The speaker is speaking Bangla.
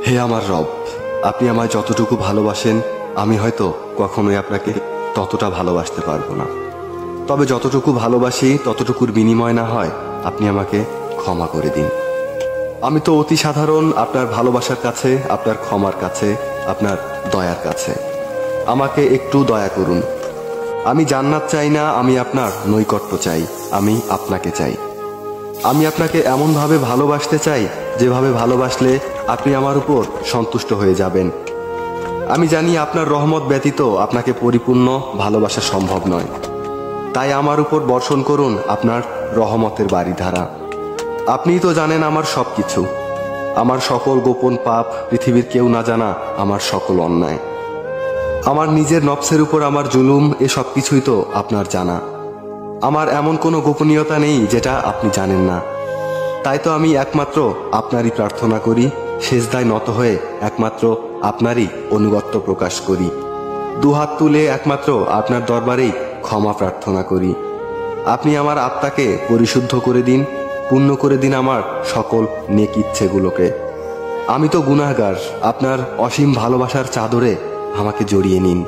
হে আমার রব, আপনি আমায় যতটুকু ভালোবাসেন আমি হয়তো কখনোই আপনাকে ততটা ভালোবাসতে পারবো না। তবে যতটুকু ভালোবাসি ততটুকুর বিনিময় না হয় আপনি আমাকে ক্ষমা করে দিন। আমি তো অতি সাধারণ আপনার ভালোবাসার কাছে, আপনার ক্ষমার কাছে, আপনার দয়ার কাছে। আমাকে একটু দয়া করুন। আমি জান্নাত চাই না, আমি আপনার নৈকট্য চাই, আমি আপনাকে চাই। আমি আপনাকে এমনভাবে ভালোবাসতে চাই যেভাবে ভালোবাসলে আপনি আমার উপর সন্তুষ্ট হয়ে যাবেন। আমি জানি আপনার রহমত ব্যতীত আপনাকে পরিপূর্ণ ভালোবাসা সম্ভব নয়। তাই আমার উপর বর্ষণ করুন আপনার রহমতের বারিধারা। আপনিই তো জানেন আমার সব কিছু, আমার সকল গোপন পাপ, পৃথিবীর কেউ না জানা আমার সকল অন্যায়, আমার নিজের নফসের উপর আমার জুলুম, এ সব কিছুই তো আপনার জানা। আমার এমন কোনো গোপনীয়তা নেই যেটা আপনি জানেন না। তাই তো আমি একমাত্র আপনারই প্রার্থনা করি, সেজদায় নত হয়ে একমাত্র আপনারই অনুগত্য প্রকাশ করি, দুহাত তুলে একমাত্র আপনার দরবারেই ক্ষমা প্রার্থনা করি। আপনি আমার আত্মাকে পরিশুদ্ধ করে দিন, পূর্ণ করে দিন আমার সকল নেক ইচ্ছেগুলোকে। আমি তো গুনাহগার, আপনার অসীম ভালোবাসার চাদরে আমাকে জড়িয়ে নিন।